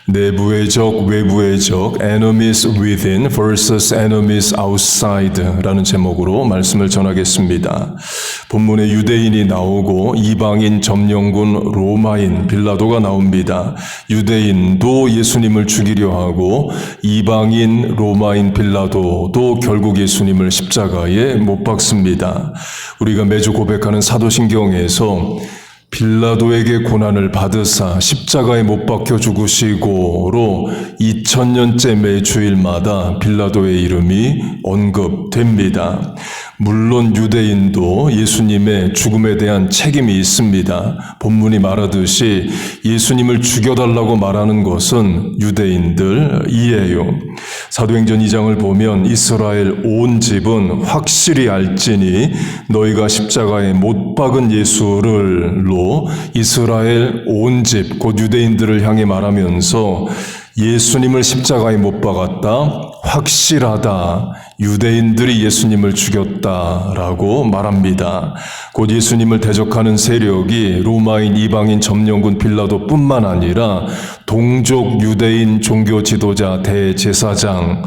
내부의 적, 외부의 적, enemies within versus enemies outside라는 제목으로 말씀을 전하겠습니다. 본문에 유대인이 나오고 이방인, 점령군, 로마인, 빌라도가 나옵니다. 유대인도 예수님을 죽이려 하고 이방인, 로마인, 빌라도도 결국 예수님을 십자가에 못 박습니다. 우리가 매주 고백하는 사도신경에서 빌라도에게 고난을 받으사 십자가에 못 박혀 죽으시고로 2000년째 매 주일마다 빌라도의 이름이 언급됩니다. 물론 유대인도 예수님의 죽음에 대한 책임이 있습니다. 본문이 말하듯이 예수님을 죽여달라고 말하는 것은 유대인들이에요. 사도행전 2장을 보면 이스라엘 온 집은 확실히 알지니 너희가 십자가에 못 박은 예수를로 이스라엘 온 집, 곧 유대인들을 향해 말하면서 예수님을 십자가에 못 박았다, 확실하다, 유대인들이 예수님을 죽였다라고 말합니다. 곧 예수님을 대적하는 세력이 로마인, 이방인, 점령군, 빌라도뿐만 아니라 동족 유대인 종교 지도자, 대제사장들도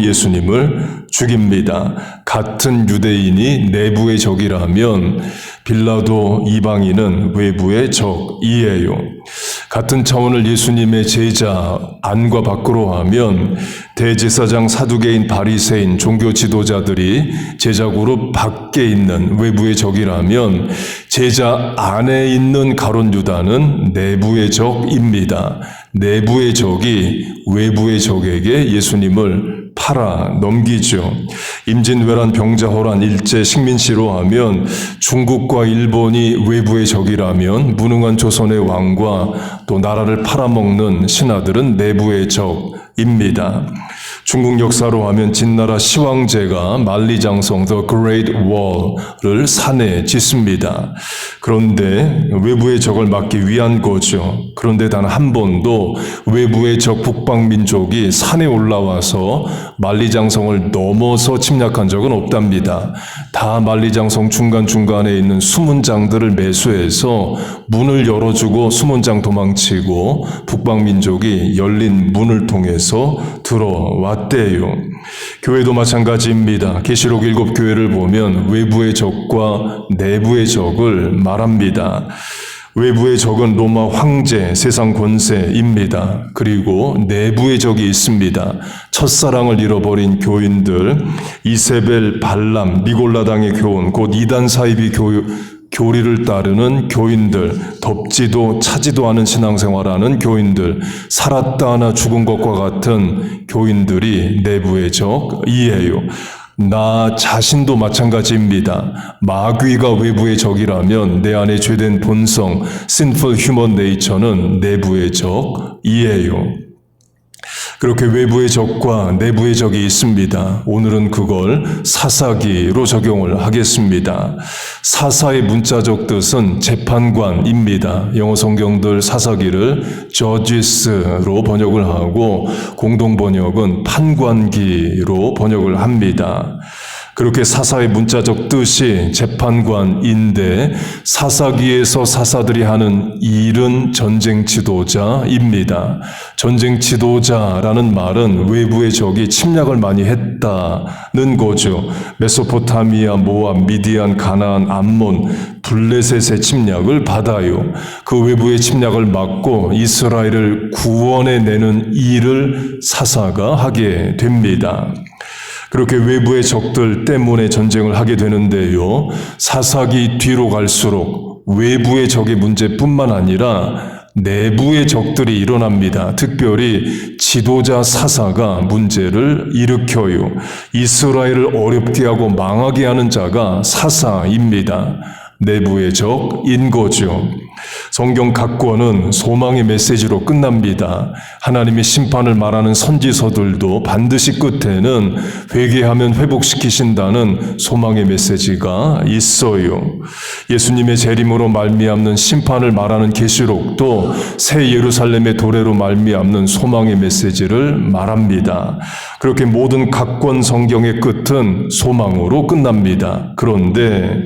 예수님을 죽입니다. 같은 유대인이 내부의 적이라면 빌라도 이방인은 외부의 적이에요. 같은 차원을 예수님의 제자 안과 밖으로 하면 대제사장, 사두개인, 바리새인, 종교 지도자들이 제자 그룹 밖에 있는 외부의 적이라면 제자 안에 있는 가룟 유다는 내부의 적입니다. 내부의 적이 외부의 적에게 예수님을 팔아 넘기죠. 임진왜란, 병자호란, 일제, 식민시로 하면 중국과 일본이 외부의 적이라면 무능한 조선의 왕과 또 나라를 팔아먹는 신하들은 내부의 적입니다. 중국 역사로 하면 진나라 시황제가 만리장성 The Great Wall을 산에 짓습니다. 그런데 외부의 적을 막기 위한 거죠. 그런데 단 한 번도 외부의 적 북방민족이 산에 올라와서 만리장성을 넘어서 침략한 적은 없답니다. 다 만리장성 중간중간에 있는 수문장들을 매수해서 문을 열어주고 수문장 도망치고 북방민족이 열린 문을 통해서 들어왔대요. 교회도 마찬가지입니다. 계시록 7교회를 보면 외부의 적과 내부의 적을 말합니다. 외부의 적은 로마 황제, 세상 권세입니다. 그리고 내부의 적이 있습니다. 첫사랑을 잃어버린 교인들, 이세벨, 발람, 니골라당의 교훈, 곧 이단 사이비 교리를 따르는 교인들, 덥지도 차지도 않은 신앙생활하는 교인들, 살았다 하나 죽은 것과 같은 교인들이 내부의 적이에요. 나 자신도 마찬가지입니다. 마귀가 외부의 적이라면 내 안에 죄된 본성, sinful human nature는 내부의 적이에요. 그렇게 외부의 적과 내부의 적이 있습니다. 오늘은 그걸 사사기로 적용을 하겠습니다. 사사의 문자적 뜻은 재판관입니다. 영어 성경들 사사기를 judges로 번역을 하고 공동 번역은 판관기로 번역을 합니다. 그렇게 사사의 문자적 뜻이 재판관인데 사사기에서 사사들이 하는 일은 전쟁 지도자입니다. 전쟁 지도자라는 말은 외부의 적이 침략을 많이 했다는 거죠. 메소포타미아, 모압, 미디안, 가나안, 암몬, 블레셋의 침략을 받아요. 그 외부의 침략을 막고 이스라엘을 구원해내는 일을 사사가 하게 됩니다. 그렇게 외부의 적들 때문에 전쟁을 하게 되는데요. 사사기 뒤로 갈수록 외부의 적의 문제뿐만 아니라 내부의 적들이 일어납니다. 특별히 지도자 사사가 문제를 일으켜요. 이스라엘을 어렵게 하고 망하게 하는 자가 사사입니다. 내부의 적인 거죠. 성경 각 권은 소망의 메시지로 끝납니다. 하나님의 심판을 말하는 선지서들도 반드시 끝에는 회개하면 회복시키신다는 소망의 메시지가 있어요. 예수님의 재림으로 말미암는 심판을 말하는 계시록도 새 예루살렘의 도래로 말미암는 소망의 메시지를 말합니다. 그렇게 모든 각 권 성경의 끝은 소망으로 끝납니다. 그런데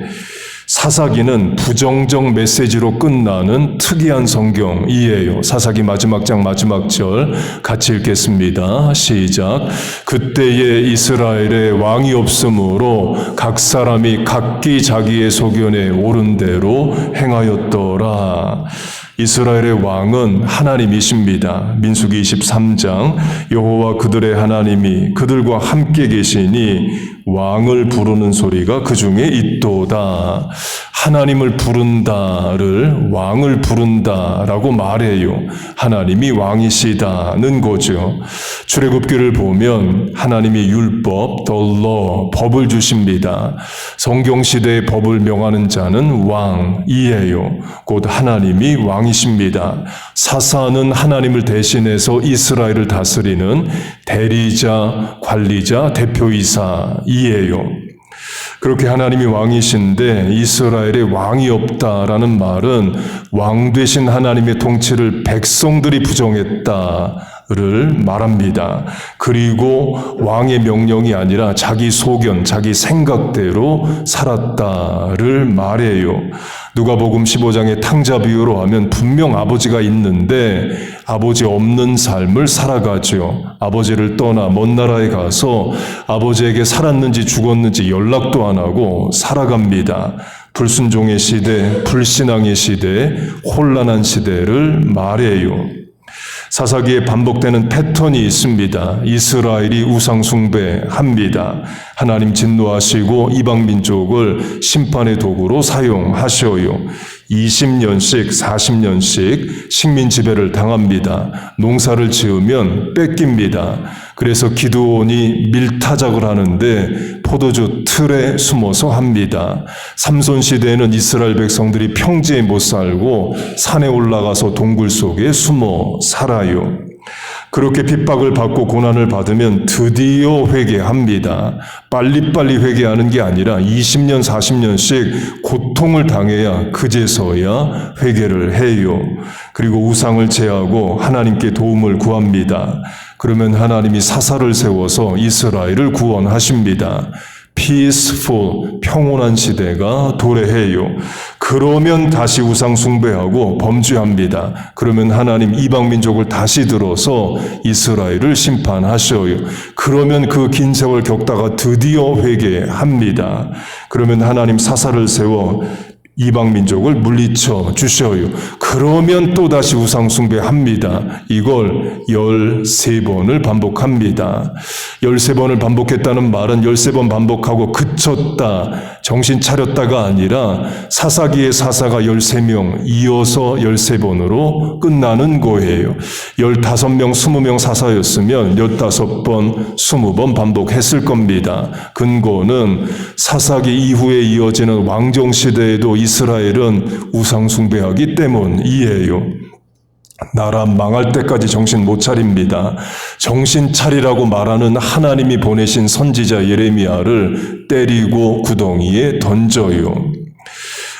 사사기는 부정적 메시지로 끝나는 특이한 성경이에요. 사사기 마지막 장 마지막 절 같이 읽겠습니다. 시작. 그때에 이스라엘에 왕이 없으므로 각 사람이 각기 자기의 소견에 옳은 대로 행하였더라. 이스라엘의 왕은 하나님이십니다. 민수기 23장 여호와 그들의 하나님이 그들과 함께 계시니 왕을 부르는 소리가 그 중에 있도다. 하나님을 부른다를 왕을 부른다라고 말해요. 하나님이 왕이시다는 거죠. 출애굽기를 보면 하나님이 율법, the law, 법을 주십니다. 성경시대의 법을 명하는 자는 왕이에요. 곧 하나님이 왕이십니다. 사사는 하나님을 대신해서 이스라엘을 다스리는 대리자, 관리자, 대표이사이에요. 그렇게 하나님이 왕이신데 이스라엘에 왕이 없다라는 말은 왕 되신 하나님의 통치를 백성들이 부정했다를 말합니다. 그리고 왕의 명령이 아니라 자기 소견, 자기 생각대로 살았다를 말해요. 누가복음 15장의 탕자 비유로 하면 분명 아버지가 있는데 아버지 없는 삶을 살아가죠. 아버지를 떠나 먼 나라에 가서 아버지에게 살았는지 죽었는지 연락도 안 하고 살아갑니다. 불순종의 시대, 불신앙의 시대, 혼란한 시대를 말해요. 사사기에 반복되는 패턴이 있습니다. 이스라엘이 우상 숭배합니다. 하나님 진노하시고 이방 민족을 심판의 도구로 사용하셔요. 20년씩 40년씩 식민 지배를 당합니다. 농사를 지으면 뺏깁니다. 그래서 기드온이 밀타작을 하는데 포도주 틀에 숨어서 합니다. 삼손 시대에는 이스라엘 백성들이 평지에 못 살고 산에 올라가서 동굴 속에 숨어 살아요. 그렇게 핍박을 받고 고난을 받으면 드디어 회개합니다. 빨리빨리 회개하는 게 아니라 20년, 40년씩 고통을 당해야 그제서야 회개를 해요. 그리고 우상을 제하고 하나님께 도움을 구합니다. 그러면 하나님이 사사를 세워서 이스라엘을 구원하십니다. peaceful, 평온한 시대가 도래해요. 그러면 다시 우상 숭배하고 범죄합니다. 그러면 하나님 이방 민족을 다시 들어서 이스라엘을 심판하셔요. 그러면 그 긴 세월 겪다가 드디어 회개합니다. 그러면 하나님 사사를 세워 이방 민족을 물리쳐 주셔요. 그러면 또다시 우상 숭배합니다. 이걸 13번을 반복합니다. 13번을 반복했다는 말은 13번 반복하고 그쳤다, 정신 차렸다가 아니라 사사기의 사사가 13명 이어서 13번으로 끝나는 거예요. 15명, 20명 사사였으면 15번, 20번 반복했을 겁니다. 근거는 사사기 이후에 이어지는 왕정시대에도 이스라엘은 우상 숭배하기 때문이에요. 나라 망할 때까지 정신 못 차립니다. 정신 차리라고 말하는 하나님이 보내신 선지자 예레미야를 때리고 구덩이에 던져요.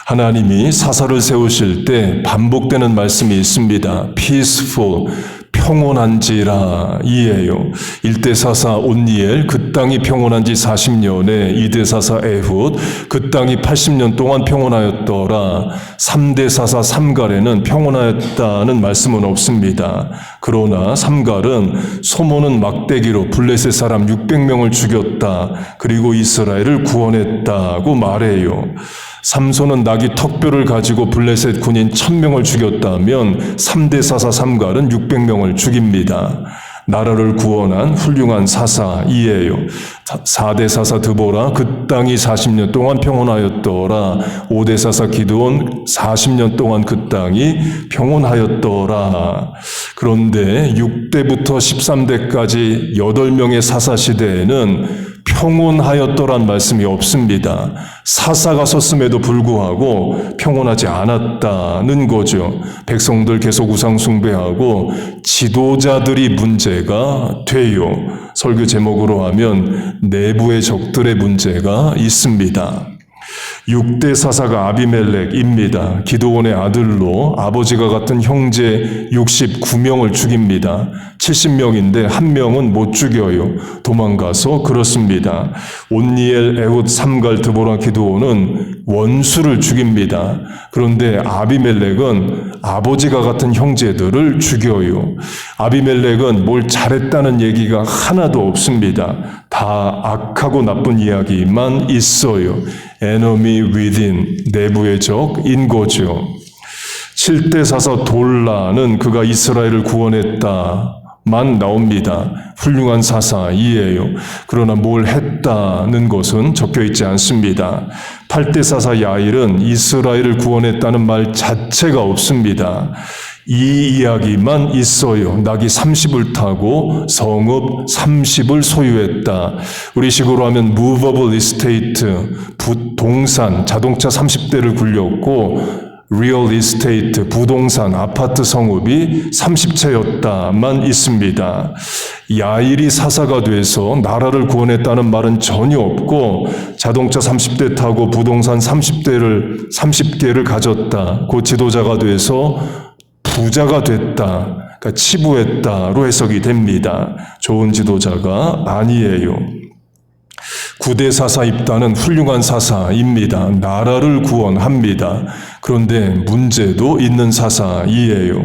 하나님이 사사를 세우실 때 반복되는 말씀이 있습니다. peaceful, 평온한지라 이에요. 1대 사사 온니엘, 그 땅이 평온한 지 40년에 2대 사사 에훗, 그 땅이 80년 동안 평온하였더라. 3대 사사 삼갈에는 평온하였다는 말씀은 없습니다. 그러나 삼갈은 소모는 막대기로 블레셋 사람 600명을 죽였다. 그리고 이스라엘을 구원했다고 말해요. 삼손은 나귀 턱뼈를 가지고 블레셋 군인 1000명을 죽였다면 3대 사사 삼갈은 600명을 죽입니다. 나라를 구원한 훌륭한 사사이에요. 4대 사사 드보라, 그 땅이 40년 동안 평온하였더라. 5대 사사 기드온, 40년 동안 그 땅이 평온하였더라. 그런데 6대부터 13대까지 8명의 사사 시대에는 평온하였더란 말씀이 없습니다. 사사가 섰음에도 불구하고 평온하지 않았다는 거죠. 백성들 계속 우상 숭배하고 지도자들이 문제가 돼요. 설교 제목으로 하면 내부의 적들의 문제가 있습니다. 6대 사사가 아비멜렉입니다. 기드온의 아들로 아버지가 같은 형제 69명을 죽입니다. 70명인데 한 명은 못 죽여요. 도망가서 그렇습니다. 온니엘, 에훗, 삼갈, 드보라, 기드온은 원수를 죽입니다. 그런데 아비멜렉은 아버지가 같은 형제들을 죽여요. 아비멜렉은 뭘 잘했다는 얘기가 하나도 없습니다. 다 악하고 나쁜 이야기만 있어요. enemy within, 내부의 적인 거죠. 7대 사사 돌라는 그가 이스라엘을 구원했다만 나옵니다. 훌륭한 사사이에요. 그러나 뭘 했다는 것은 적혀 있지 않습니다. 8대 사사 야일은 이스라엘을 구원했다는 말 자체가 없습니다. 이 이야기만 있어요. 낙이 30을 타고 성읍 30을 소유했다. 우리식으로 하면 movable estate, 부동산, 자동차 30대를 굴렸고 real estate, 부동산, 아파트 성읍이 30채였다만 있습니다. 야일이 사사가 돼서 나라를 구원했다는 말은 전혀 없고 자동차 30대 타고 부동산 30개를 가졌다. 그 지도자가 돼서 부자가 됐다. 그러니까 치부했다로 해석이 됩니다. 좋은 지도자가 아니에요. 9대 사사 입다는 훌륭한 사사입니다. 나라를 구원합니다. 그런데 문제도 있는 사사이에요.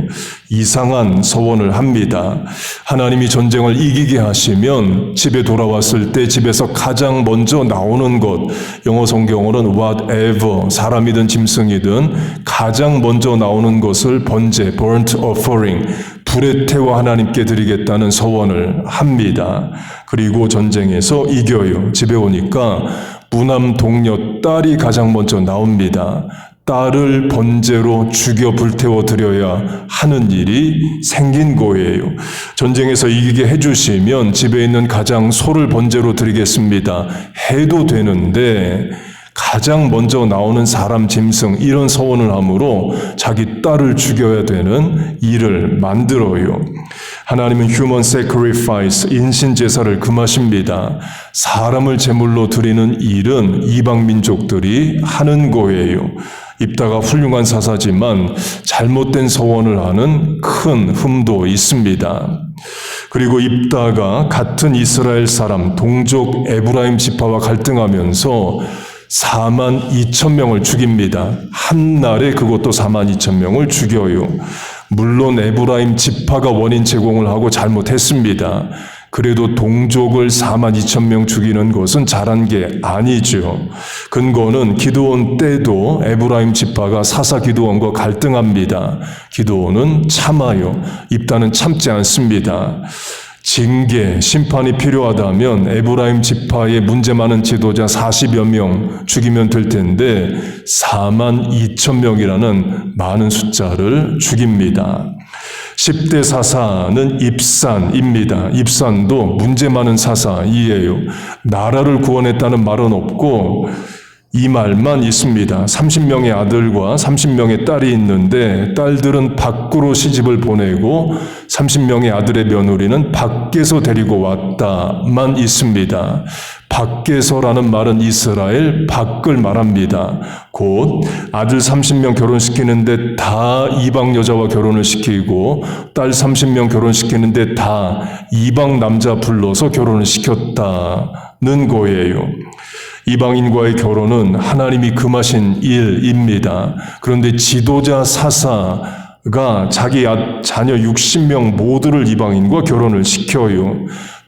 이상한 서원을 합니다. 하나님이 전쟁을 이기게 하시면 집에 돌아왔을 때 집에서 가장 먼저 나오는 것, 영어 성경어는 whatever, 사람이든 짐승이든 가장 먼저 나오는 것을 번제, burnt offering, 불에 태워 하나님께 드리겠다는 서원을 합니다. 그리고 전쟁에서 이겨요. 집에 오니까 무남 동료 딸이 가장 먼저 나옵니다. 딸을 번제로 죽여 불태워 드려야 하는 일이 생긴 거예요. 전쟁에서 이기게 해주시면 집에 있는 가장 소를 번제로 드리겠습니다. 해도 되는데 가장 먼저 나오는 사람, 짐승 이런 서원을 함으로 자기 딸을 죽여야 되는 일을 만들어요. 하나님은 human sacrifice, 인신 제사를 금하십니다. 사람을 제물로 드리는 일은 이방 민족들이 하는 거예요. 입다가 훌륭한 사사지만 잘못된 서원을 하는 큰 흠도 있습니다. 그리고 입다가 같은 이스라엘 사람 동족 에브라임 지파와 갈등하면서 42,000명을 죽입니다. 한 날에 그것도 42,000명을 죽여요. 물론 에브라임 지파가 원인 제공을 하고 잘못했습니다. 그래도 동족을 42,000명 죽이는 것은 잘한 게 아니죠. 근거는 기드온 때도 에브라임 지파가 사사 기드온과 갈등합니다. 기드온은 참아요. 입다는 참지 않습니다. 징계, 심판이 필요하다면 에브라임 지파의 문제 많은 지도자 40여 명 죽이면 될 텐데 42,000명이라는 많은 숫자를 죽입니다. 10대 사사는 입산입니다. 입산도 문제 많은 사사이에요. 나라를 구원했다는 말은 없고 이 말만 있습니다. 30명의 아들과 30명의 딸이 있는데 딸들은 밖으로 시집을 보내고 30명의 아들의 며느리는 밖에서 데리고 왔다만 있습니다. 밖에서라는 말은 이스라엘 밖을 말합니다. 곧 아들 30명 결혼시키는데 다 이방 여자와 결혼을 시키고 딸 30명 결혼시키는데 다 이방 남자 불러서 결혼을 시켰다는 거예요. 이방인과의 결혼은 하나님이 금하신 일입니다. 그런데 지도자 사사가 자기 자녀 60명 모두를 이방인과 결혼을 시켜요.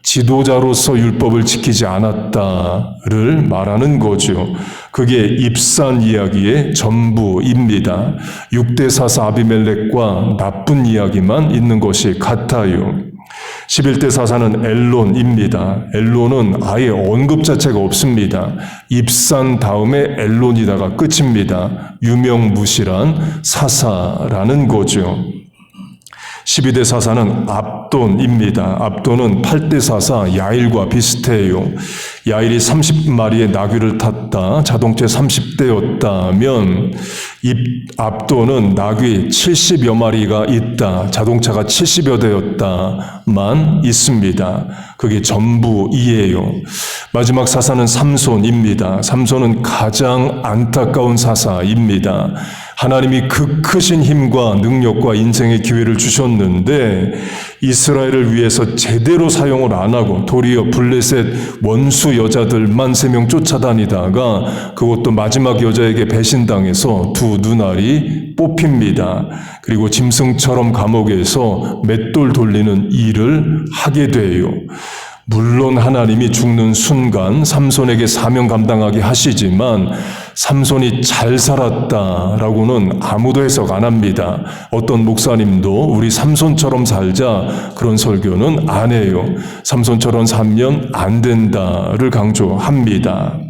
지도자로서 율법을 지키지 않았다를 말하는 거죠. 그게 입산 이야기의 전부입니다. 6대 사사 아비멜렉과 나쁜 이야기만 있는 것이 같아요. 11대 사사는 엘론입니다. 엘론은 아예 언급 자체가 없습니다. 입산 다음에 엘론이다가 끝입니다. 유명무실한 사사라는 거죠. 12대 사사는 압돈입니다. 압돈은 8대 사사 야일과 비슷해요. 야일이 30마리의 나귀를 탔다. 자동차 30대였다면 압돈은 나귀 70여 마리가 있다. 자동차가 70여 대였다만 있습니다. 그게 전부이에요. 마지막 사사는 삼손입니다. 삼손은 가장 안타까운 사사입니다. 하나님이 그 크신 힘과 능력과 인생의 기회를 주셨는데 이스라엘을 위해서 제대로 사용을 안 하고 도리어 블레셋 원수 여자들만 3명 쫓아다니다가 그것도 마지막 여자에게 배신당해서 두 눈알이 뽑힙니다. 그리고 짐승처럼 감옥에서 맷돌 돌리는 일을 하게 돼요. 물론 하나님이 죽는 순간 삼손에게 사명 감당하게 하시지만 삼손이 잘 살았다라고는 아무도 해석 안 합니다. 어떤 목사님도 우리 삼손처럼 살자 그런 설교는 안 해요. 삼손처럼 살면 안 된다를 강조합니다.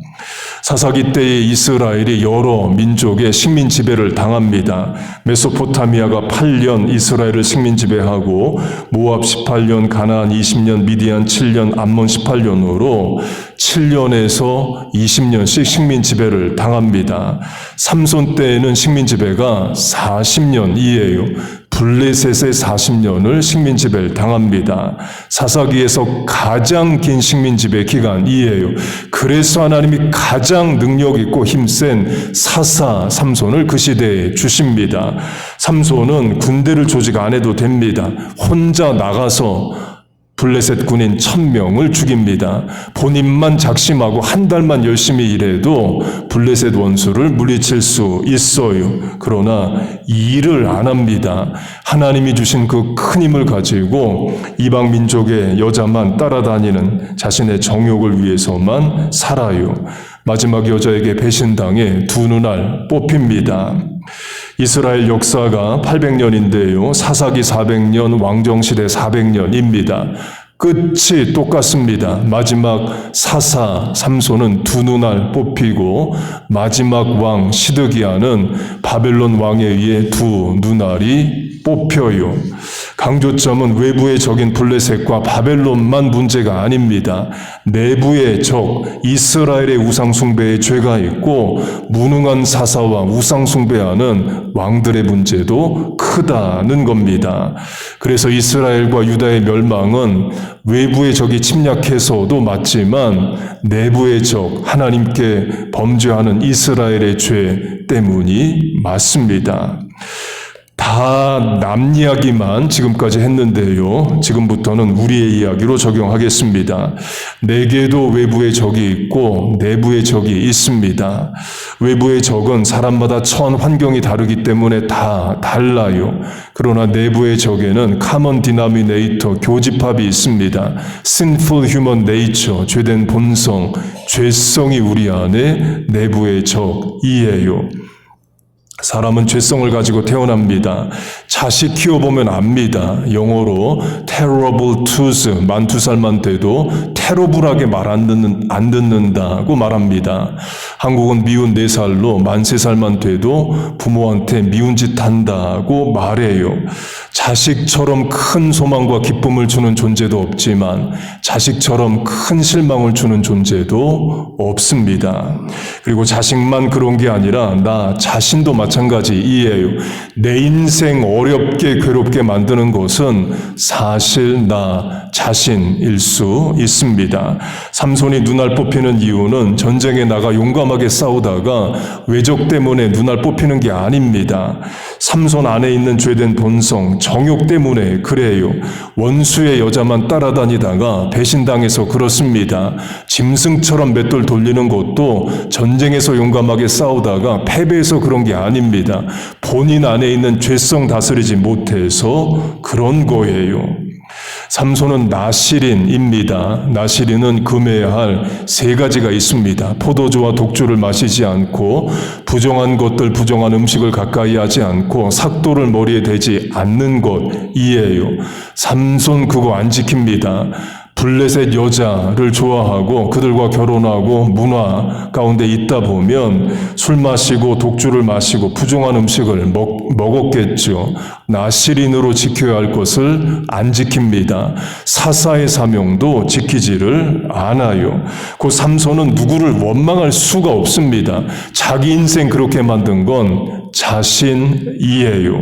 사사기 때의 이스라엘이 여러 민족의 식민 지배를 당합니다. 메소포타미아가 8년 이스라엘을 식민 지배하고 모압 18년, 가나안 20년, 미디안 7년, 암몬 18년으로 7년에서 20년씩 식민 지배를 당합니다. 삼손 때에는 식민 지배가 40년이에요. 블레셋의 40년을 식민 지배를 당합니다. 사사기에서 가장 긴 식민 지배 기간이에요. 그래서 하나님이 가장 능력 있고 힘센 사사 삼손을 그 시대에 주십니다. 삼손은 군대를 조직 안 해도 됩니다. 혼자 나가서 블레셋 군인 1000명을 죽입니다. 본인만 작심하고 한 달만 열심히 일해도 블레셋 원수를 물리칠 수 있어요. 그러나 일을 안 합니다. 하나님이 주신 그 큰 힘을 가지고 이방 민족의 여자만 따라다니는 자신의 정욕을 위해서만 살아요. 마지막 여자에게 배신당해 두 눈알 뽑힙니다. 이스라엘 역사가 800년인데요. 사사기 400년, 왕정시대 400년입니다. 끝이 똑같습니다. 마지막 사사 삼손은 두 눈알 뽑히고 마지막 왕 시드기야는 바벨론 왕에 의해 두 눈알이 뽑혀요. 강조점은 외부의 적인 블레셋과 바벨론만 문제가 아닙니다. 내부의 적 이스라엘의 우상숭배에 죄가 있고 무능한 사사와 우상숭배하는 왕들의 문제도 크다는 겁니다. 그래서 이스라엘과 유다의 멸망은 외부의 적이 침략해서도 맞지만 내부의 적 하나님께 범죄하는 이스라엘의 죄 때문이 맞습니다. 다 남 이야기만 지금까지 했는데요. 지금부터는 우리의 이야기로 적용하겠습니다. 내게도 외부의 적이 있고 내부의 적이 있습니다. 외부의 적은 사람마다 처한 환경이 다르기 때문에 다 달라요. 그러나 내부의 적에는 common denominator, 교집합이 있습니다. sinful human nature, 죄된 본성, 죄성이 우리 안에 내부의 적이에요. 사람은 죄성을 가지고 태어납니다. 자식 키워보면 압니다. 영어로 terrible twos, 만 2살만 돼도 terrible하게 말 안 듣는다고 말합니다. 한국은 미운 4살로 만 3살만 돼도 부모한테 미운 짓 한다고 말해요. 자식처럼 큰 소망과 기쁨을 주는 존재도 없지만 자식처럼 큰 실망을 주는 존재도 없습니다. 그리고 자식만 그런 게 아니라 나 자신도 마찬가지이에요. 내 인생 어렵게 괴롭게 만드는 것은 사실 나 자신일 수 있습니다. 삼손이 눈알 뽑히는 이유는 전쟁에 나가 용감하게 싸우다가 외적 때문에 눈알 뽑히는 게 아닙니다. 삼손 안에 있는 죄된 본성, 정욕 때문에 그래요. 원수의 여자만 따라다니다가 배신당해서 그렇습니다. 짐승처럼 맷돌 돌리는 것도 전쟁에서 용감하게 싸우다가 패배해서 그런 게 아닙니다. 본인 안에 있는 죄성 다스리지 못해서 그런 거예요. 삼손은 나실인입니다. 나실인은 금해야 할 3가지가 있습니다. 포도주와 독주를 마시지 않고 부정한 것들, 부정한 음식을 가까이 하지 않고 삭도를 머리에 대지 않는 것이에요. 삼손 그거 안 지킵니다. 블레셋 여자를 좋아하고 그들과 결혼하고 문화 가운데 있다 보면 술 마시고 독주를 마시고 부정한 음식을 먹었겠죠. 나실인으로 지켜야 할 것을 안 지킵니다. 사사의 사명도 지키지를 않아요. 그 삼손은 누구를 원망할 수가 없습니다. 자기 인생 그렇게 만든 건 자신이에요.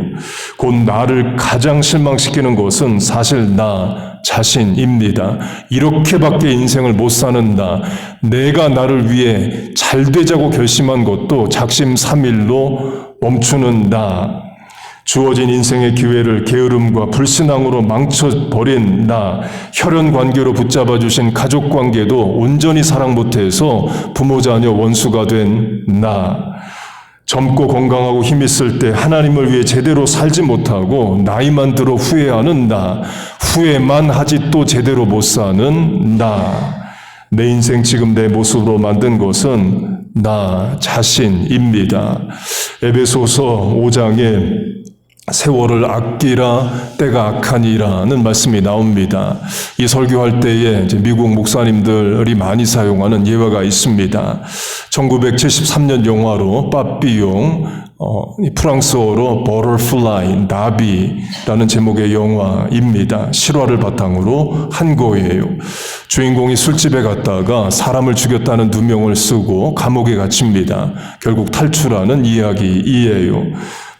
곧 나를 가장 실망시키는 것은 사실 나 자신입니다. 이렇게밖에 인생을 못 사는 나, 내가 나를 위해 잘 되자고 결심한 것도 작심삼일로 멈추는 나, 주어진 인생의 기회를 게으름과 불신앙으로 망쳐버린 나, 혈연 관계로 붙잡아 주신 가족 관계도 온전히 사랑 못해서 부모 자녀 원수가 된 나, 젊고 건강하고 힘있을 때 하나님을 위해 제대로 살지 못하고 나이만 들어 후회하는 나, 후회만 하지 또 제대로 못 사는 나, 내 인생 지금 내 모습으로 만든 것은 나 자신입니다. 에베소서 5장에 세월을 아끼라 때가 악하니라는 말씀이 나옵니다. 이 설교할 때에 이제 미국 목사님들이 많이 사용하는 예화가 있습니다. 1973년 영화로 빠삐용, 프랑스어로 버터플라이, 나비라는 제목의 영화입니다. 실화를 바탕으로 한 거예요. 주인공이 술집에 갔다가 사람을 죽였다는 누명을 쓰고 감옥에 갇힙니다. 결국 탈출하는 이야기이에요.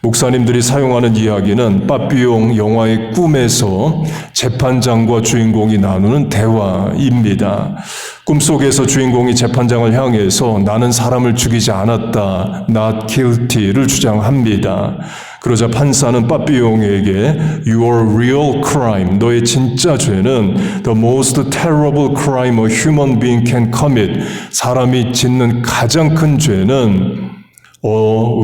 목사님들이 사용하는 이야기는 빠삐용 영화의 꿈에서 재판장과 주인공이 나누는 대화입니다. 꿈속에서 주인공이 재판장을 향해서 나는 사람을 죽이지 않았다, not guilty를 주장합니다. 그러자 판사는 빠삐용에게 Your real crime, 너의 진짜 죄는 the most terrible crime a human being can commit, 사람이 짓는 가장 큰 죄는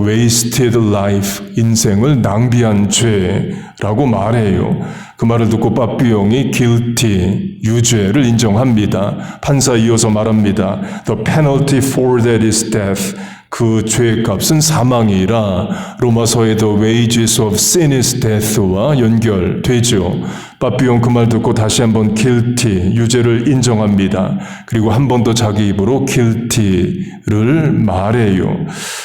wasted life, 인생을 낭비한 죄라고 말해요. 그 말을 듣고 빠삐용이 guilty, 유죄를 인정합니다. 판사 이어서 말합니다. The penalty for that is death. 그 죄의 값은 사망이라 로마서의 The wages of sin is death와 연결되죠. 빠삐용 그 말 듣고 다시 한번 guilty, 유죄를 인정합니다. 그리고 한 번 더 자기 입으로 guilty를 말해요.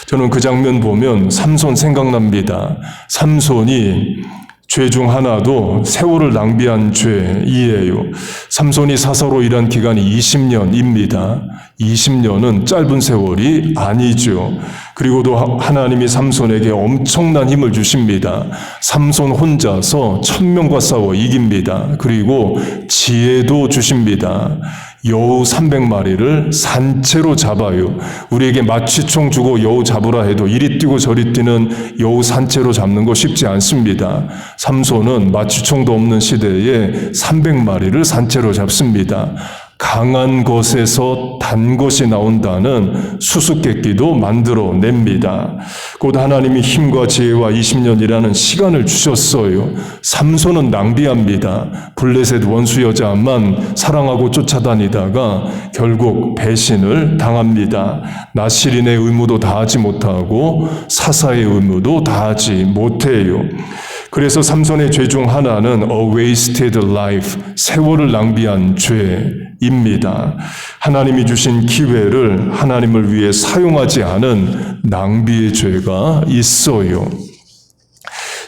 저는 그 장면 보면 삼손 생각납니다. 삼손이 죄 중 하나도 세월을 낭비한 죄이에요. 삼손이 사서로 일한 기간이 20년입니다. 20년은 짧은 세월이 아니죠. 그리고도 하나님이 삼손에게 엄청난 힘을 주십니다. 삼손 혼자서 1000명과 싸워 이깁니다. 그리고 지혜도 주십니다. 여우 300마리를 산채로 잡아요. 우리에게 마취총 주고 여우 잡으라 해도 이리 뛰고 저리 뛰는 여우 산채로 잡는 거 쉽지 않습니다. 삼손은 마취총도 없는 시대에 300마리를 산채로 잡습니다. 강한 것에서 단 것이 나온다는 수수께끼도 만들어냅니다. 곧 하나님이 힘과 지혜와 20년이라는 시간을 주셨어요. 삼손은 낭비합니다. 블레셋 원수 여자만 사랑하고 쫓아다니다가 결국 배신을 당합니다. 나실인의 의무도 다하지 못하고 사사의 의무도 다하지 못해요. 그래서 삼손의 죄 중 하나는 a wasted life, 세월을 낭비한 죄입니다. 하나님이 주신 기회를 하나님을 위해 사용하지 않은 낭비의 죄가 있어요.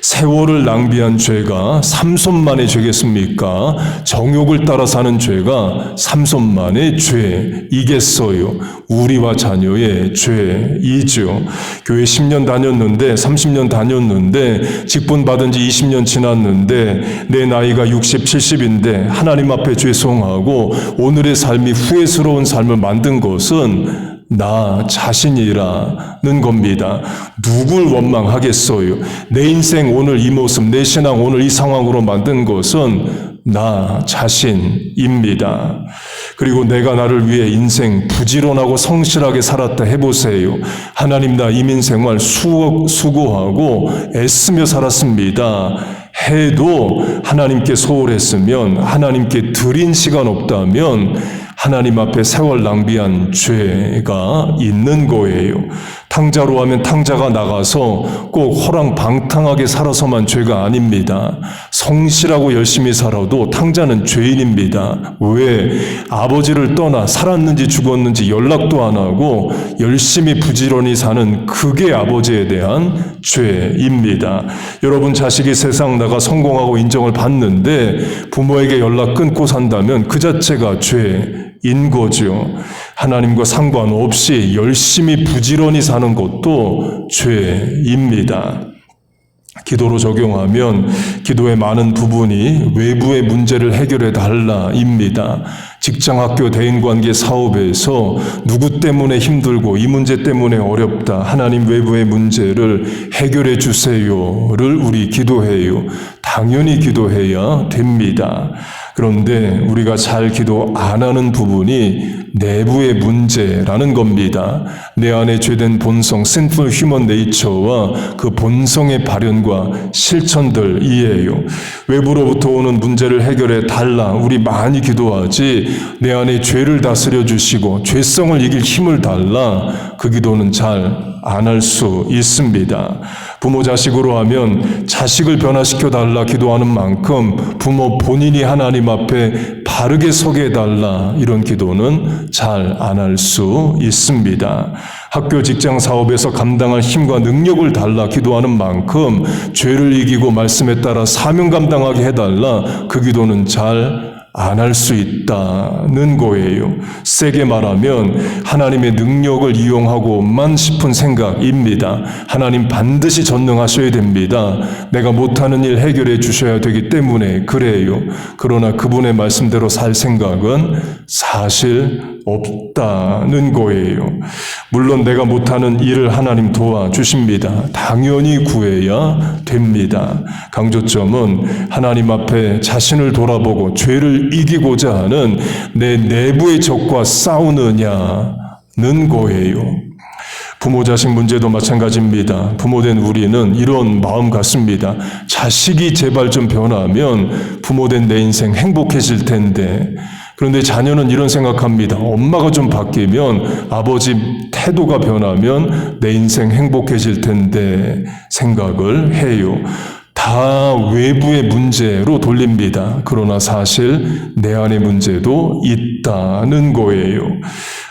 세월을 낭비한 죄가 삼손만의 죄겠습니까? 정욕을 따라 사는 죄가 삼손만의 죄이겠어요. 우리와 자녀의 죄이죠. 교회 10년 다녔는데 30년 다녔는데 직분 받은 지 20년 지났는데 내 나이가 60, 70인데 하나님 앞에 죄송하고 오늘의 삶이 후회스러운 삶을 만든 것은 나 자신이라는 겁니다. 누굴 원망하겠어요? 내 인생 오늘 이 모습, 내 신앙 오늘 이 상황으로 만든 것은 나 자신입니다. 그리고 내가 나를 위해 인생 부지런하고 성실하게 살았다 해보세요. 하나님 나 이민생활 수고하고 애쓰며 살았습니다. 해도 하나님께 소홀했으면, 하나님께 드린 시간 없다면 하나님 앞에 세월 낭비한 죄가 있는 거예요. 탕자로 하면 탕자가 나가서 꼭 호랑방탕하게 살아서만 죄가 아닙니다. 성실하고 열심히 살아도 탕자는 죄인입니다. 왜? 아버지를 떠나 살았는지 죽었는지 연락도 안 하고 열심히 부지런히 사는 그게 아버지에 대한 죄입니다. 여러분 자식이 세상 나가 성공하고 인정을 받는데 부모에게 연락 끊고 산다면 그 자체가 죄인 거죠. 하나님과 상관없이 열심히 부지런히 사는 것도 죄입니다. 기도로 적용하면 기도의 많은 부분이 외부의 문제를 해결해 달라입니다. 직장, 학교, 대인관계, 사업에서 누구 때문에 힘들고 이 문제 때문에 어렵다. 하나님 외부의 문제를 해결해 주세요를 우리 기도해요. 당연히 기도해야 됩니다. 그런데 우리가 잘 기도 안 하는 부분이 내부의 문제라는 겁니다. 내 안에 죄된 본성, sinful human nature와 그 본성의 발현과 실천들이에요. 외부로부터 오는 문제를 해결해 달라. 우리 많이 기도하지 내 안에 죄를 다스려 주시고 죄성을 이길 힘을 달라. 그 기도는 잘 안 할 수 있습니다. 부모 자식으로 하면 자식을 변화시켜 달라 기도하는 만큼 부모 본인이 하나님 앞에 바르게 서게 해달라 이런 기도는 잘 안 할 수 있습니다. 학교, 직장, 사업에서 감당할 힘과 능력을 달라 기도하는 만큼 죄를 이기고 말씀에 따라 사명 감당하게 해달라 그 기도는 잘 안 할 수 있다는 거예요. 세게 말하면 하나님의 능력을 이용하고만 싶은 생각입니다. 하나님 반드시 전능하셔야 됩니다. 내가 못하는 일 해결해 주셔야 되기 때문에 그래요. 그러나 그분의 말씀대로 살 생각은 사실 없다는 거예요. 물론 내가 못하는 일을 하나님 도와주십니다. 당연히 구해야 됩니다. 강조점은 하나님 앞에 자신을 돌아보고 죄를 이기고자 하는 내 내부의 적과 싸우느냐는 거예요. 부모 자식 문제도 마찬가지입니다. 부모된 우리는 이런 마음 같습니다. 자식이 제발 좀 변하면 부모된 내 인생 행복해질 텐데. 그런데 자녀는 이런 생각합니다. 엄마가 좀 바뀌면 아버지 태도가 변하면 내 인생 행복해질 텐데 생각을 해요. 다 외부의 문제로 돌립니다. 그러나 사실 내 안의 문제도 있다는 거예요.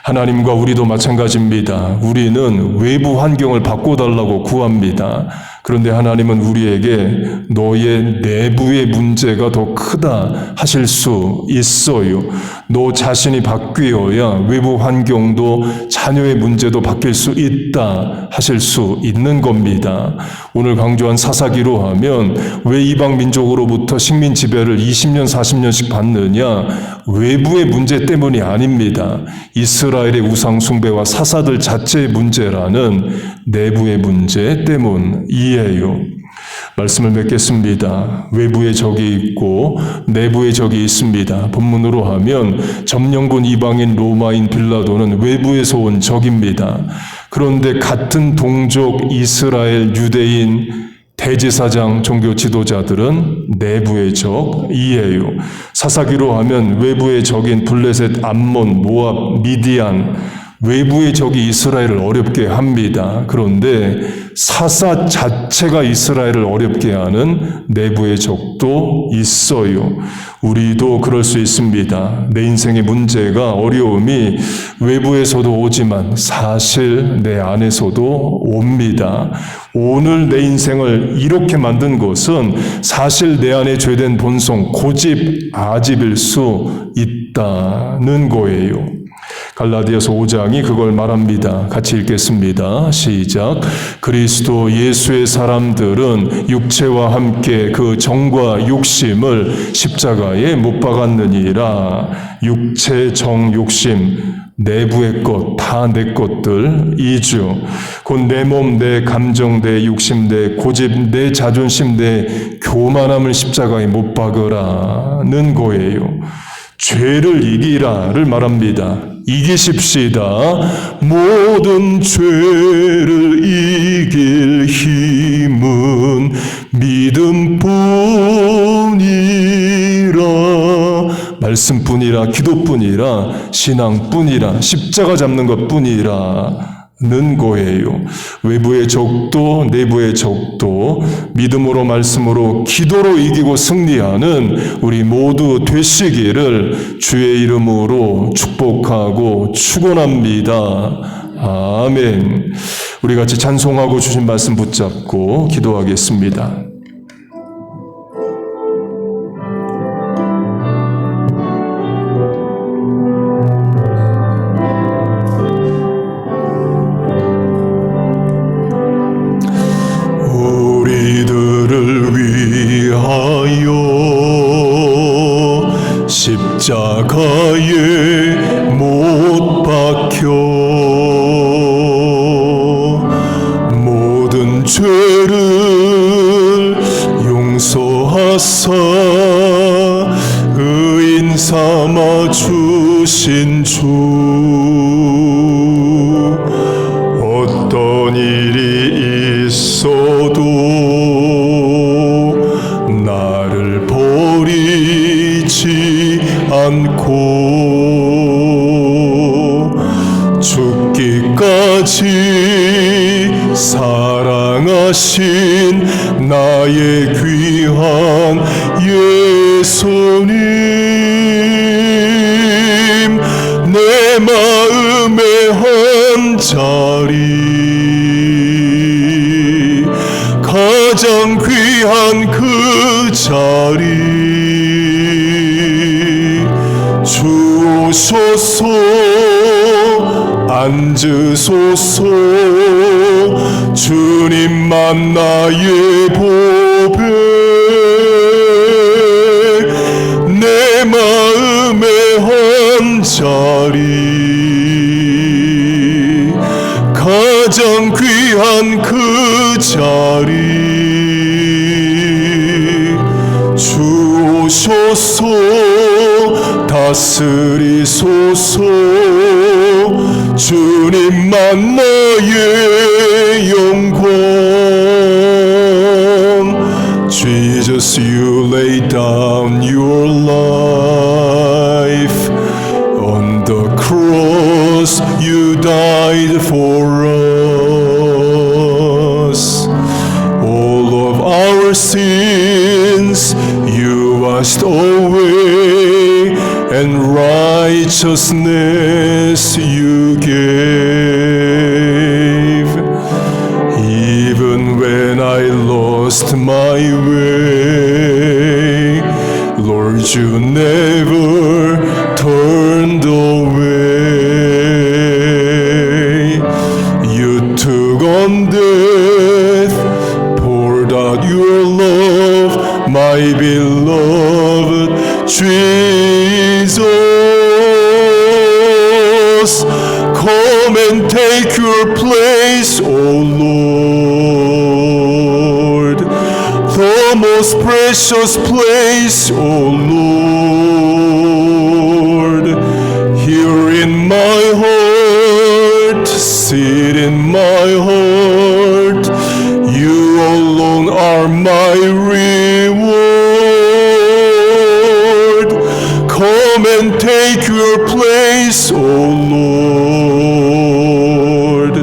하나님과 우리도 마찬가지입니다. 우리는 외부 환경을 바꿔달라고 구합니다. 그런데 하나님은 우리에게 너의 내부의 문제가 더 크다 하실 수 있어요. 너 자신이 바뀌어야 외부 환경도 자녀의 문제도 바뀔 수 있다 하실 수 있는 겁니다. 오늘 강조한 사사기로 하면 왜 이방 민족으로부터 식민 지배를 20년, 40년씩 받느냐? 외부의 문제 때문이 아닙니다. 이스라엘의 우상 숭배와 사사들 자체의 문제라는 내부의 문제 때문이에요. 말씀을 맺겠습니다. 외부의 적이 있고 내부의 적이 있습니다. 본문으로 하면 점령군 이방인 로마인 빌라도는 외부에서 온 적입니다. 그런데 같은 동족 이스라엘 유대인 대제사장 종교 지도자들은 내부의 적이에요. 사사기로 하면 외부의 적인 블레셋, 암몬, 모압, 미디안 외부의 적이 이스라엘을 어렵게 합니다. 그런데 사사 자체가 이스라엘을 어렵게 하는 내부의 적도 있어요. 우리도 그럴 수 있습니다. 내 인생의 문제가 어려움이 외부에서도 오지만 사실 내 안에서도 옵니다. 오늘 내 인생을 이렇게 만든 것은 사실 내 안에 죄된 본성, 고집, 아집일 수 있다는 거예요. 갈라디아서 5장이 그걸 말합니다. 같이 읽겠습니다. 시작. 그리스도 예수의 사람들은 육체와 함께 그 정과 욕심을 십자가에 못 박았느니라. 육체, 정, 욕심, 내부의 것, 다 내 것들이죠. 곧 내 몸, 내 감정, 내 욕심, 내 고집, 내 자존심, 내 교만함을 십자가에 못 박으라는 거예요. 죄를 이기라를 말합니다. 이기십시다. 모든 죄를 이길 힘은 믿음뿐이라. 말씀뿐이라, 기도뿐이라, 신앙뿐이라, 십자가 잡는 것뿐이라 는 거예요. 외부의 적도 내부의 적도 믿음으로 말씀으로 기도로 이기고 승리하는 우리 모두 되시기를 주의 이름으로 축복하고 축원합니다. 아멘. 우리 같이 찬송하고 주신 말씀 붙잡고 기도하겠습니다. 우리들은 십자가에 못 박혀 모든 죄를 용서하사 의인 삼아 주신 주, 어떤 일이 있어도 나를 버리지 않고 죽기까지 사랑하신 나의 귀한 예수님, 내 마음의 한 자리, 가장 귀한 그 자리 주소서, 앉으소서. 주님만 나의 보배, 내 마음의 한 자리, 가장 귀한 그 자리 주오소서, 다스리소서. 주님만 나의 영광. Jesus, you lay down your life on the cross, you died for us. All of our sins you washed away, and righteousness you gave. Even when I lost my way, Lord, you never turned away. You took on death, poured out your love, my beloved Jesus. Come and take your place, O Lord, the most precious place, O Lord. Here in my heart, sit in my heart. You alone are my reward. Come and take your place, O Lord,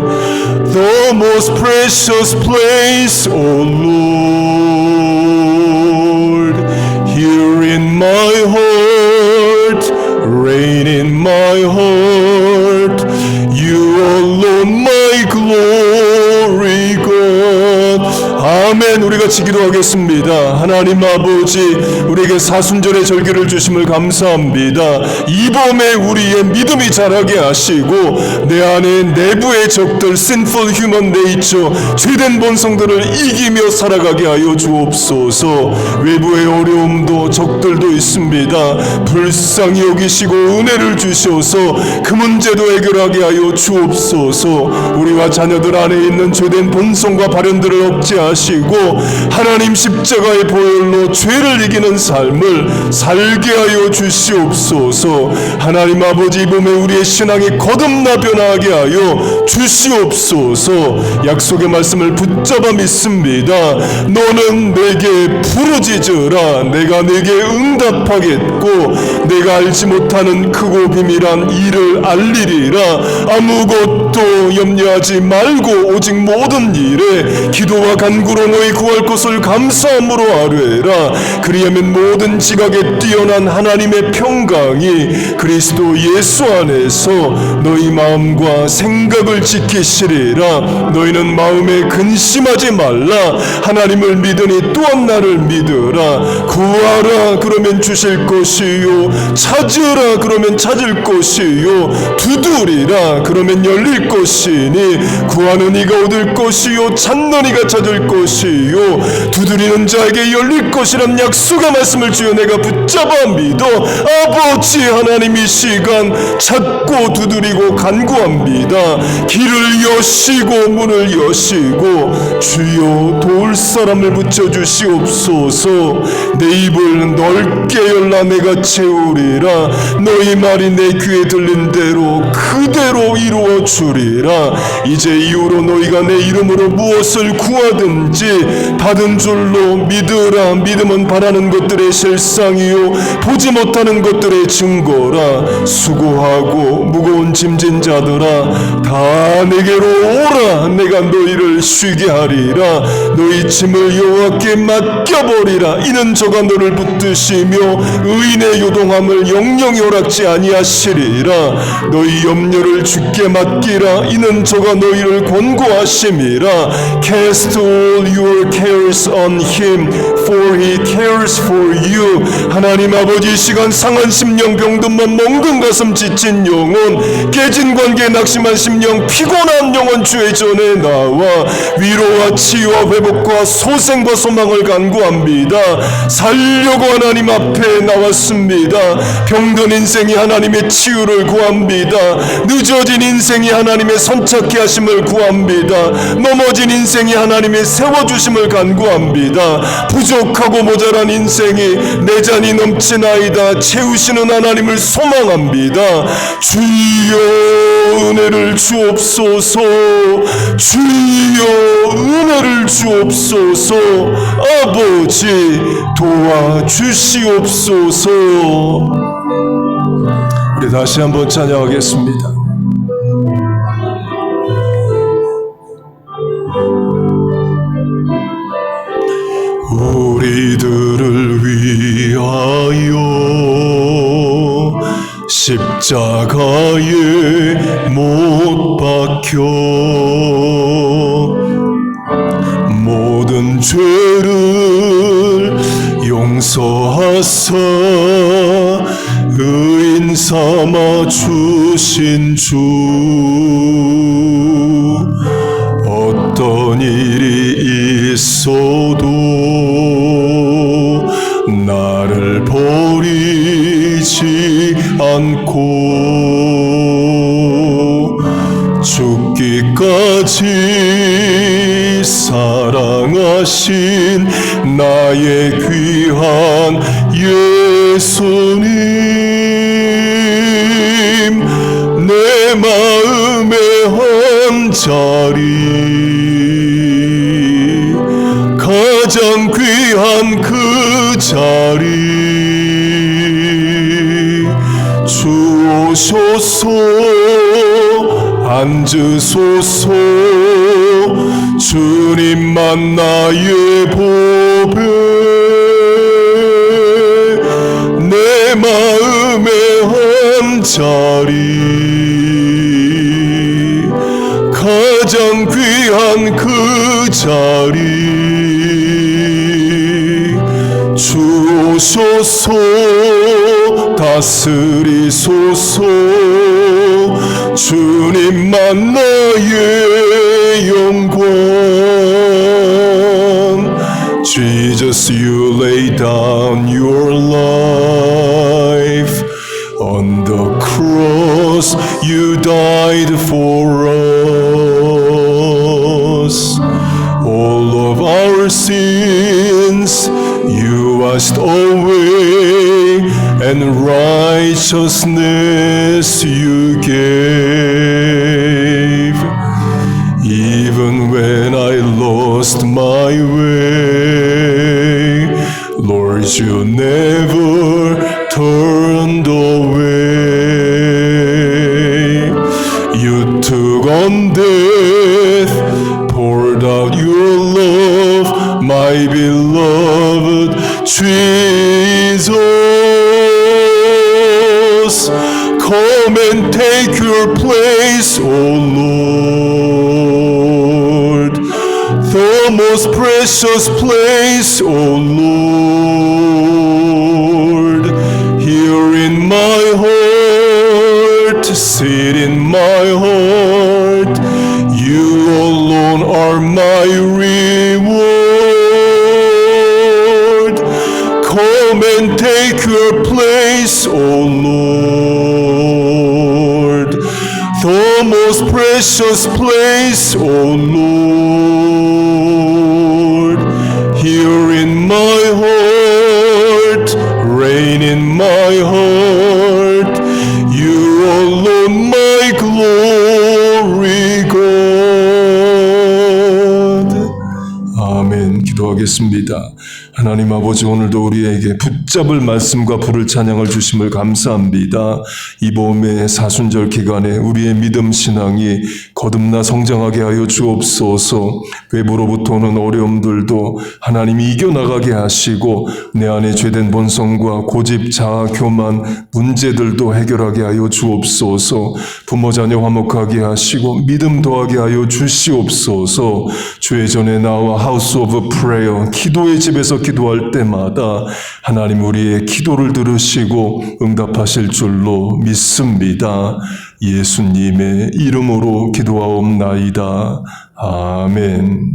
the most precious place, O Lord. Here in my heart, reign in my heart. You alone my glory, God. 아멘. 우리 같이 기도하겠습니다. 하나님 아버지, 우리에게 사순절의 절기를 주심을 감사합니다. 이 봄에 우리의 믿음이 자라게 하시고 내 안에 내부의 적들, sinful human nature, 죄된 본성들을 이기며 살아가게 하여 주옵소서. 외부의 어려움도 적들도 있습니다. 불쌍히 여기시고 은혜를 주셔서 그 문제도 해결하게 하여 주옵소서. 우리와 자녀들 안에 있는 죄된 본성과 발현들을 억제하시고 하나님 십자가의 보혈로 죄를 이기는 삶을 살게 하여 주시옵소서. 하나님 아버지, 이 봄에 우리의 신앙이 거듭나 변화하게 하여 주시옵소서. 약속의 말씀을 붙잡아 믿습니다. 너는 내게 부르짖으라, 내가 내게 응답하겠고 내가 알지 못하는 크고 비밀한 일을 알리리라. 아무것도 염려하지 말고 오직 모든 일에 기도와 간구로 너희 구할 것을 감사함으로 아뢰라. 그리하면 모든 지각에 뛰어난 하나님의 평강이 그리스도 예수 안에서 너희 마음과 생각을 지키시리라. 너희는 마음에 근심하지 말라. 하나님을 믿으니 또한 나를 믿으라. 구하라 그러면 주실 것이요, 찾으라 그러면 찾을 것이요, 두드리라 그러면 열릴 것이니 구하는 이가 얻을 것이요, 찾는 이가 찾을 것이요, 두드리는 자에게 열릴 것이란 약속의 말씀을 주여 내가 붙잡아 믿어 아버지 하나님 이 시간 찾고 두드리고 간구합니다. 길을 여시고 문을 여시고 주여 도울 사람을 붙여주시옵소서. 내 입을 넓게 열라 내가 채우리라. 너희 말이 내 귀에 들린 대로 그대로 이루어 주리라. 이제 이후로 너희가 내 이름으로 무엇을 구하든지 받은 줄로 믿으라. 믿음은 바라는 것들의 실상이요 보지 못하는 것들의 증거라. 수고하고 무거운 짐진 자들아 다 내게로 오라. 내가 너희를 쉬게 하리라. 너희 짐을 여호와께 맡겨버리라. 이는 저가 너를 붙드시며 의인의 요동함을 영영이 허락지 아니하시리라. 너희 염려를 주께 맡기라. 이는 저가 너희를 권고하심이라. Cast all your cares on him, for he cares for you. 하나님 아버지 이 시간 상한 심령 병든 몸 멍든 가슴 지친 영혼 깨진 관계 낙심한 심령 피곤한 영혼 주의 전에 나와 위로와 치유와 회복과 소생과 소망을 간구합니다. 살려고 하나님 앞에 나왔습니다. 병든 인생이 하나님의 치유를 구합니다. 늦어진 인생이 하나님의 선착케 하심을 구합니다. 넘어진 인생이 하나님의 세워주심을 간구합니다. 부족하고 모자란 인생이 내 잔이 넘치나이다 채우시는 하나님을 소망합니다. 주여 은혜를 주옵소서. 주여 은혜를 주옵소서. 아버지 도와주시옵소서. 우리 다시 한번 찬양하겠습니다. 우리들을 위하여 십자가에 못 박혀 모든 죄를 용서하사 의인 삼아 주신 주. 어떤 일이 있어도 나를 버리지 않고 죽기까지 사랑하신 나의 귀한 예수님. 내 마음의 한 자리 가장 귀한 그 자리 주오소서. 앉으소서. 주님만 나의 보배. 내 마음의 한 자리 가장 귀한 그 자리 주오소서. 다스리소서. 주님만 나의 영광. Jesus, you lay down your life on the cross. You died for us. All of our sins you washed away, and righteousness you gave. Even when I lost my way, Lord, you never turned away. You took on death, poured out your love, my beloved Jesus. Come and take your place, O Lord, the most precious place, O Lord. Here in my heart, sit in my heart. You alone are my reward. place, O Lord, the most precious place, O Lord. Here in my heart, reign in my heart, you alone my glory, God. 아멘. 기도하겠습니다. 하나님 아버지, 오늘도 우리에게 붙잡을 말씀과 부를 찬양을 주심을 감사합니다. 이 봄의 사순절 기간에 우리의 믿음 신앙이 거듭나 성장하게 하여 주옵소서. 외부로부터 오는 어려움들도 하나님이 이겨나가게 하시고 내 안에 죄된 본성과 고집, 자아, 교만, 문제들도 해결하게 하여 주옵소서. 부모 자녀 화목하게 하시고 믿음 더하게 하여 주시옵소서. 주의 전에 나와 하우스 오브 프레이어, 기도의 집에서 기도할 때마다 하나님 우리의 기도를 들으시고 응답하실 줄로 믿습니다. 예수님의 이름으로 기도하옵나이다. 아멘.